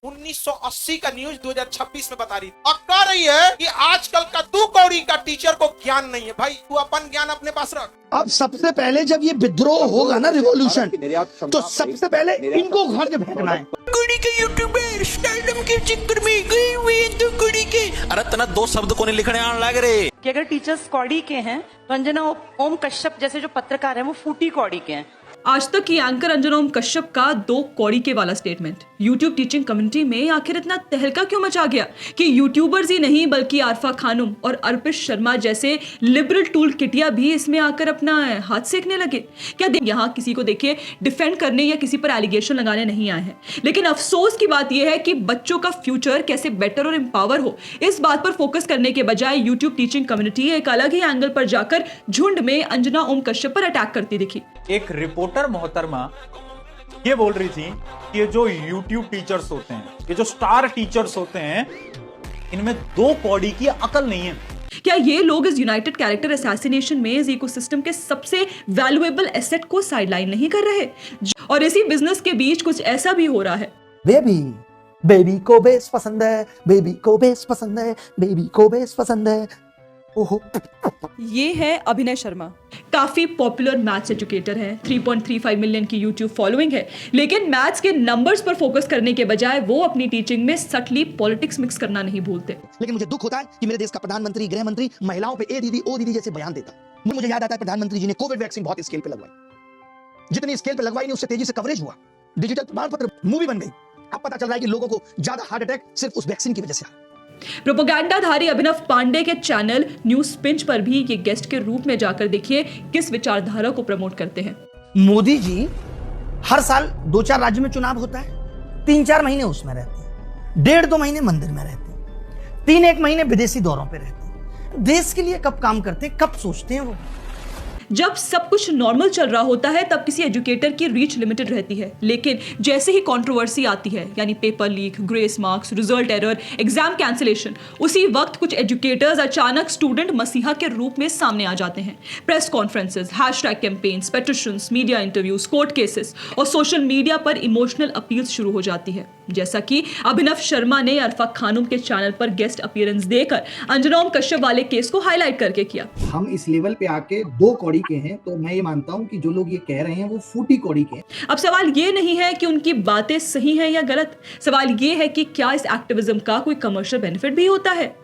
1980 का न्यूज 2026 में बता रही और कह रही है कि आजकल का 2 कौड़ी का टीचर को ज्ञान नहीं है। भाई तू अपन ज्ञान अपने पास रख। अब सबसे पहले जब ये विद्रोह होगा ना, रिवॉल्यूशन, तो सबसे पहले इनको घर के फेंकना है। कुड़ी के यूट्यूबर स्टारडम के चक्कर में गए हुए हैं तो कुड़ी के अरे तना 2 शब्द को नहीं लिखने आने लग रहे कि अगर टीचर्स कौड़ी के हैं तो अंजना ओम कश्यप जैसे जो पत्रकार हैं वो फूटी कौड़ी के हैं। आज तक की एंकर अंजना ओम कश्यप का 2 कौड़ी के वाला स्टेटमेंट यूट्यूब टीचिंग कम्युनिटी में आखिर इतना तहलका क्यों मचा गया कि यूट्यूबर्स ही नहीं बल्कि आरफा खानुम और अर्पित शर्मा जैसे लिबरल टूल किटिया भी इसमें आकर अपना हाथ सेकने लगे। क्या यहाँ किसी को देखिए डिफेंड करने या किसी पर एलिगेशन लगाने नहीं आए हैं, लेकिन अफसोस की बात यह है कि बच्चों का फ्यूचर कैसे बेटर और एम्पावर हो इस बात पर फोकस करने के बजाय यूट्यूब टीचिंग कम्युनिटी एक अलग ही एंगल पर जाकर झुंड में अंजना ओम कश्यप पर अटैक करती दिखी। एक रिपोर्टर मोहतरमा ये बोल रही थी कि ये जो यूट्यूब टीचर्स होते हैं, ये जो स्टार टीचर्स होते हैं, इनमें 2 कौड़ी की अकल नहीं है। क्या ये लोग इस यूनाइटेड कैरेक्टर असैसिनेशन में इस इकोसिस्टम के सबसे वैल्यूएबल एसेट को साइडलाइन नहीं कर रहे? और इसी बिजनेस के बीच कुछ ऐसा भी हो रहा है। बेबी को बेस पसंद है, बेबी को बेस पसंद है, बेबी को बेस पसंद है। ओहो, ये है अभिनय शर्मा, काफी पॉपुलर मैथ्स एजुकेटर हैं, 3.35 मिलियन की यूट्यूब फॉलोइंग है, लेकिन मैथ्स के नंबर्स पर फोकस करने के बजाय वो अपनी टीचिंग में सटली पॉलिटिक्स मिक्स करना नहीं भूलते। लेकिन मुझे दुख होता है कि मेरे देश का प्रधानमंत्री, गृह मंत्री महिलाओं पे ए दीदी ओ दीदी जैसे बयान देता। मुझे याद आता है प्रधानमंत्री जी ने कोविड वैक्सीन बहुत स्केल पे लगवाई, जितनी स्केल पे लगवाई नहीं उससे तेजी से कवरेज हुआ, डिजिटल प्रमाण पत्र मूवी बन गई। अब पता चल रहा है कि लोगों को ज्यादा हार्ट अटैक सिर्फ उस वैक्सीन की वजह से। प्रोपेगेंडाधारी अभिनव पांडे के चैनल न्यूज पिंच पर भी ये गेस्ट के रूप में जाकर देखिए किस विचारधारा को प्रमोट करते हैं। मोदी जी हर साल 2-4 राज्य में चुनाव होता है, 3-4 महीने उसमें रहते हैं, 1.5-2 महीने मंदिर में रहते हैं, 3-1 महीने विदेशी दौरों पे रहते हैं। देश के लिए कब काम करते हैं, कब सोचते हैं वो? जब सब कुछ नॉर्मल चल रहा होता है तब किसी एजुकेटर की रीच लिमिटेड रहती है, लेकिन जैसे ही कंट्रोवर्सी आती है, यानी paper leak, grace marks, result error, exam cancellation, उसी वक्त कुछ एजुकेटर्स अचानक स्टूडेंट मसीहा के रूप में सामने आ जाते हैं। Press conferences, hashtag campaigns, petitions, media interviews, court cases और सोशल मीडिया पर इमोशनल अपील्स शुरू हो जाती है, जैसा कि अभिनव शर्मा ने अरफा खानुम के चैनल पर गेस्ट अपीयरेंस देकर अंजना ओम कश्यप वाले केस को हाईलाइट करके किया। हम इस लेवल पे आके 2 कौड़ी के हैं, तो मैं ये मानता हूं कि जो लोग ये कह रहे हैं वो फूटी कौड़ी के हैं। अब सवाल ये नहीं है कि उनकी बातें सही हैं या गलत, सवाल ये है कि क्या इस एक्टिविज्म का कोई कमर्शियल बेनिफिट भी होता है।